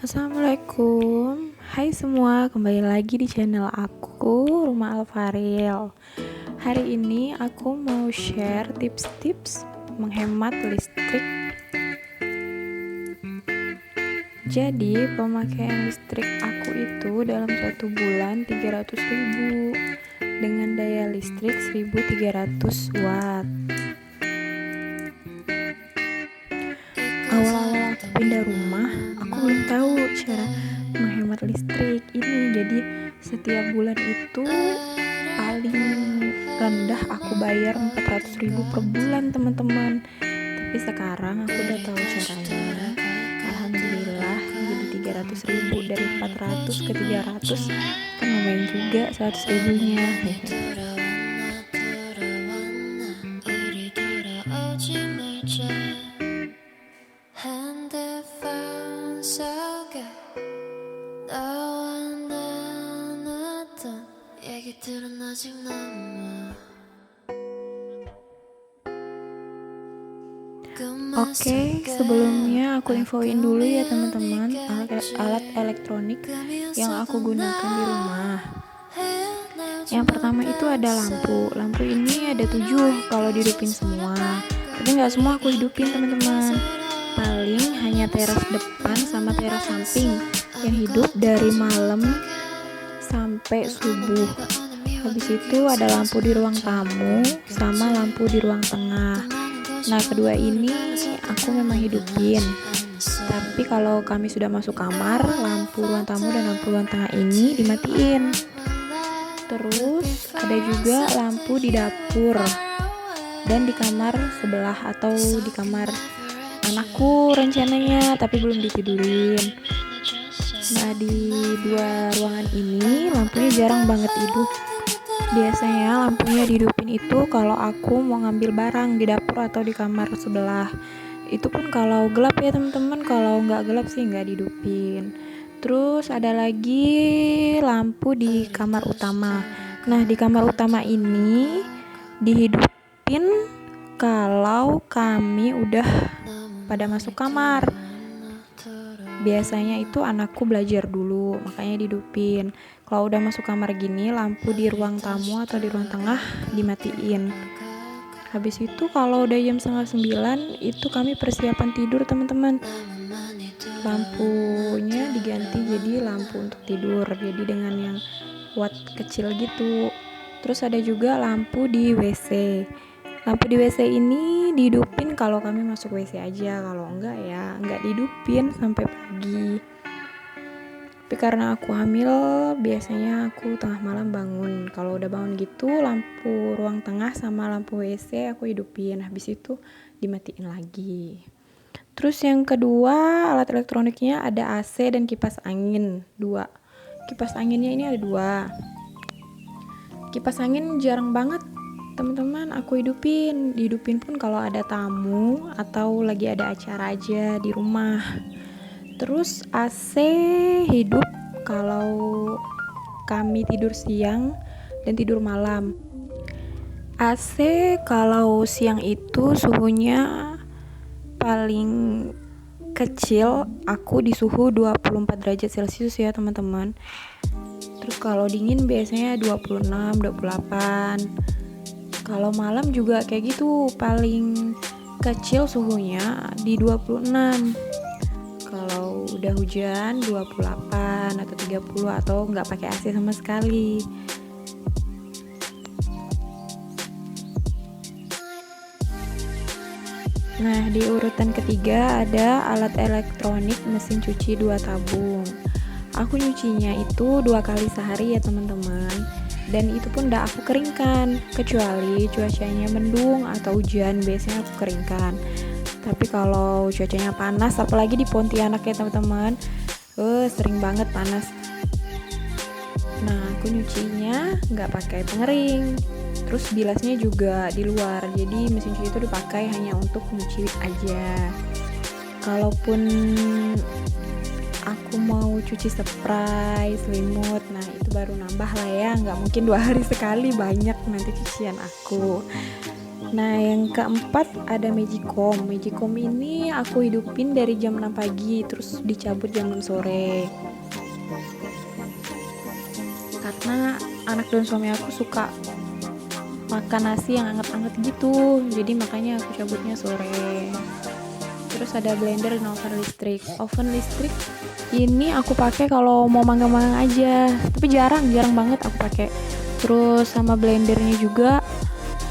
Assalamualaikum. Hai semua, kembali lagi di channel aku, Rumah Alfaril. Hari ini aku mau share tips-tips menghemat listrik. Jadi, pemakaian listrik aku itu dalam satu bulan 300.000 dengan daya listrik 1300 watt. Awal-awal aku pindah rumah, aku belum tahu cara menghemat listrik ini. Jadi setiap bulan itu paling rendah aku bayar 400.000 per bulan, teman-teman. Tapi sekarang aku udah tahu caranya. Alhamdulillah, jadi 300.000 dari 400 ke 300 kan lumayan juga 100 ribunya. Oke, sebelumnya aku infoin dulu ya teman-teman alat elektronik yang aku gunakan di rumah. Yang pertama itu ada lampu. Lampu ini ada 7 kalau dihidupin semua. Tapi nggak semua aku hidupin, teman-teman. Paling hanya teras depan sama teras samping yang hidup dari malam sampai subuh. Habis itu ada lampu di ruang tamu sama lampu di ruang tengah. Nah, kedua ini aku memang hidupin. Tapi kalau kami sudah masuk kamar, lampu ruang tamu dan lampu ruang tengah ini dimatiin. Terus ada juga lampu di dapur dan di kamar sebelah atau di kamar anakku rencananya, tapi belum ditidurin. Nah, di dua ruangan ini lampunya jarang banget hidup. Biasanya lampunya dihidupin itu kalau aku mau ngambil barang di dapur atau di kamar sebelah. Itu pun kalau gelap ya teman-teman, kalau nggak gelap sih nggak dihidupin. Terus ada lagi lampu di kamar utama. Nah, di kamar utama ini dihidupin kalau kami udah pada masuk kamar. Biasanya itu anakku belajar dulu, makanya dihidupin. Kalau udah masuk kamar gini, lampu di ruang tamu atau di ruang tengah dimatiin. Habis itu kalau udah jam 8:30 itu kami persiapan tidur, teman-teman. Lampunya diganti jadi lampu untuk tidur, jadi dengan yang watt kecil gitu. Terus ada juga lampu di WC. Lampu di WC ini dihidupin kalau kami masuk WC aja, kalau enggak ya enggak dihidupin sampai pagi. Tapi karena aku hamil, biasanya aku tengah malam bangun. Kalau udah bangun gitu, lampu ruang tengah sama lampu WC aku hidupin. Habis itu dimatiin lagi. Terus yang kedua, alat elektroniknya ada AC dan kipas angin 2. Kipas anginnya ini ada 2. Kipas angin jarang banget teman-teman aku dihidupin pun kalau ada tamu atau lagi ada acara aja di rumah. Terus AC hidup kalau kami tidur siang dan tidur malam. AC kalau siang itu suhunya paling kecil aku di suhu 24 derajat Celcius ya teman-teman. Terus kalau dingin biasanya 26, 28. Kalau malam juga kayak gitu, paling kecil suhunya di 26. Kalau udah hujan 28 atau 30 atau nggak pakai AC sama sekali. Nah, di urutan ketiga ada alat elektronik mesin cuci 2 tabung. Aku nyucinya itu 2 kali sehari ya teman-teman. Dan itu pun udah aku keringkan, kecuali cuacanya mendung atau hujan, biasanya aku keringkan. Tapi kalau cuacanya panas, apalagi di Pontianak ya teman-teman, sering banget panas. Nah, aku nyucinya nggak pakai pengering. Terus bilasnya juga di luar, jadi mesin cuci itu dipakai hanya untuk nyuci aja. Kalaupun aku mau cuci spray, selimut, nah itu baru nambah lah ya, nggak mungkin 2 hari sekali banyak nanti cucian aku. Nah, yang keempat ada Magicom. Magicom ini aku hidupin dari jam 6 pagi terus dicabut jam 6 sore. Karena anak dan suami aku suka makan nasi yang anget-anget gitu, jadi makanya aku cabutnya sore. Terus ada blender dan oven listrik. Oven listrik ini aku pakai kalau mau manggang-manggang aja, tapi jarang banget aku pakai. Terus sama blendernya juga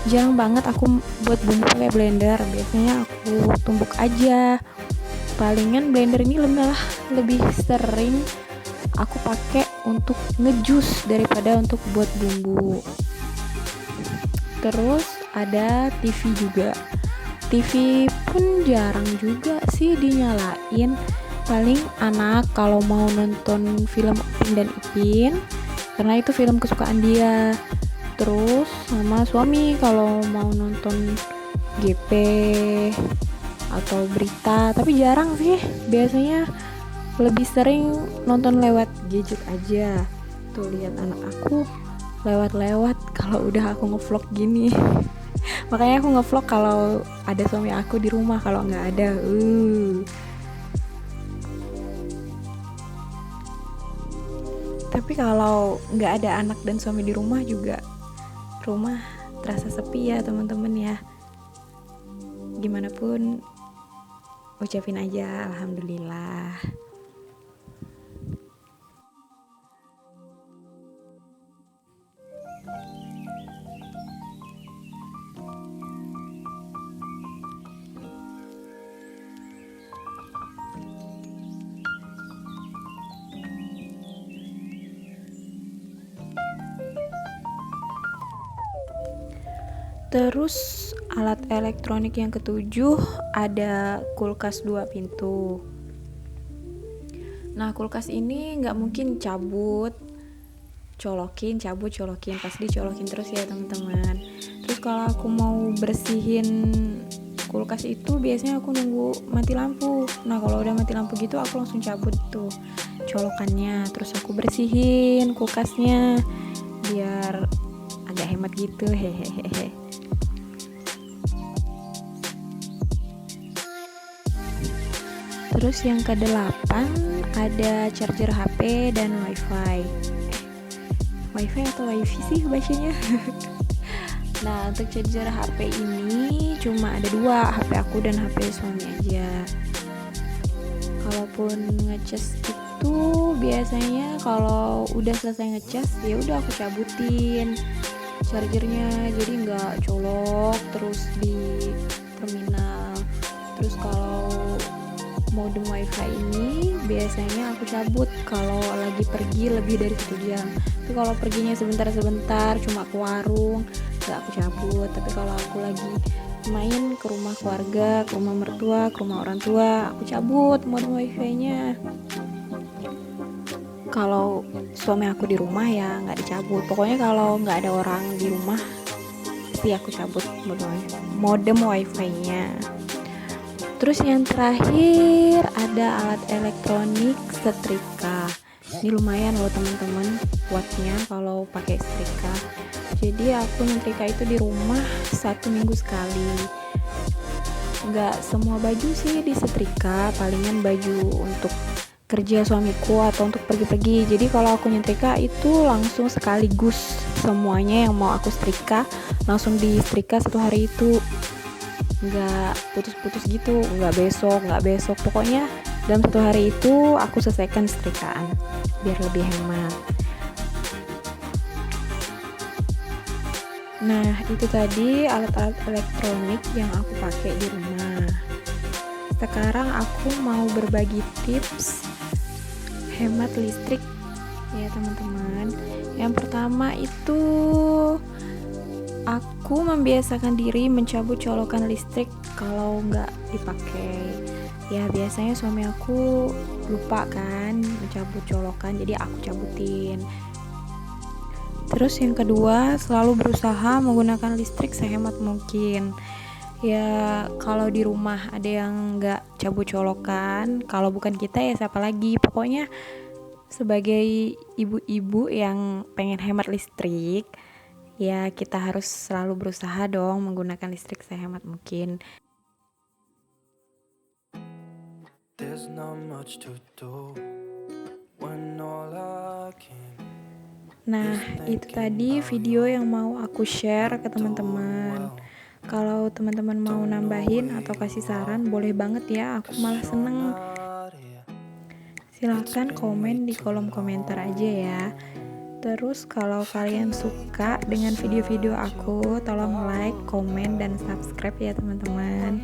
jarang banget aku buat bumbu pakai blender. Biasanya aku tumbuk aja. Palingan blender ini lebih sering aku pakai untuk ngejus daripada untuk buat bumbu. Terus ada TV juga. TV pun jarang juga sih dinyalain. Paling anak kalau mau nonton film Upin dan Ipin, karena itu film kesukaan dia. Terus sama suami kalau mau nonton GP atau berita, tapi jarang sih. Biasanya lebih sering nonton lewat gadget aja. Tuh lihat anak aku lewat-lewat kalau udah aku ngevlog gini. Makanya aku ngevlog kalau ada suami aku di rumah, kalau nggak ada Tapi kalau nggak ada anak dan suami di rumah juga, rumah terasa sepi ya teman-teman ya. Gimana pun ucapin aja alhamdulillah. Terus alat elektronik yang ketujuh ada kulkas 2 pintu. Nah, kulkas ini nggak mungkin cabut colokin, pasti dicolokin terus ya teman-teman. Terus kalau aku mau bersihin kulkas itu biasanya aku nunggu mati lampu. Nah, kalau udah mati lampu gitu aku langsung cabut tuh colokannya, terus aku bersihin kulkasnya biar agak hemat gitu, hehehe. Terus yang ke-8 ada charger HP dan wifi. Wifi atau wifi sih bacanya. Nah, untuk charger HP ini cuma ada 2, HP aku dan HP suami aja. Kalaupun ngecas itu biasanya kalau udah selesai ngecas ya udah aku cabutin chargernya, jadi nggak colok terus di terminal. Terus kalau modem wifi ini biasanya aku cabut kalau lagi pergi lebih dari 1 jam. Tapi kalau perginya sebentar cuma ke warung gak aku cabut. Tapi kalau aku lagi main ke rumah keluarga, ke rumah mertua, ke rumah orang tua, aku cabut modem wifi nya. Kalau suami aku di rumah ya nggak dicabut. Pokoknya kalau nggak ada orang di rumah pasti aku cabut modem wifi nya. Terus yang terakhir ada alat elektronik setrika. Ini lumayan loh teman-teman wattnya kalau pakai setrika. Jadi aku nyetrika itu di rumah 1 minggu sekali. Nggak semua baju sih disetrika, palingan baju untuk kerja suamiku atau untuk pergi-pergi. Jadi kalau aku nyetrika itu langsung sekaligus semuanya yang mau aku setrika langsung disetrika 1 hari itu. Nggak putus-putus gitu, nggak besok, pokoknya dalam 1 hari itu aku selesaikan setrikaan biar lebih hemat. Nah, itu tadi alat-alat elektronik yang aku pakai di rumah. Sekarang aku mau berbagi tips hemat listrik ya teman-teman. Yang pertama itu aku membiasakan diri mencabut colokan listrik kalau nggak dipakai. Ya biasanya suami aku lupa kan mencabut colokan, jadi aku cabutin. Terus yang kedua, selalu berusaha menggunakan listrik sehemat mungkin. Ya kalau di rumah ada yang nggak cabut colokan, kalau bukan kita ya siapa lagi. Pokoknya sebagai ibu-ibu yang pengen hemat listrik, ya kita harus selalu berusaha dong menggunakan listrik sehemat mungkin. There's not much to do when all I can. Nah, itu tadi video yang mau aku share ke teman-teman. Kalau teman-teman mau nambahin atau kasih saran, boleh banget ya, aku malah seneng. Silahkan komen di kolom komentar aja ya. Terus kalau kalian suka dengan video-video aku, tolong like, komen, dan subscribe ya teman-teman.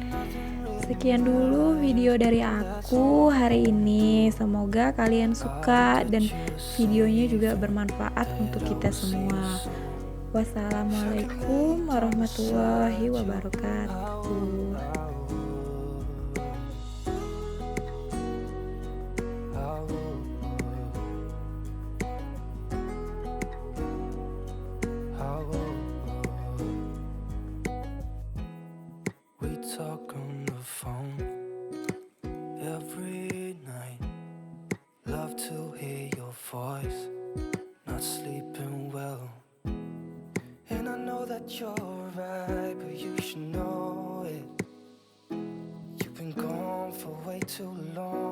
Sekian dulu video dari aku hari ini. Semoga kalian suka dan videonya juga bermanfaat untuk kita semua. Wassalamualaikum warahmatullahi wabarakatuh. We talk on the phone every night. Love to hear your voice. Not sleeping well. And I know that you're right, but you should know it. You've been gone for way too long.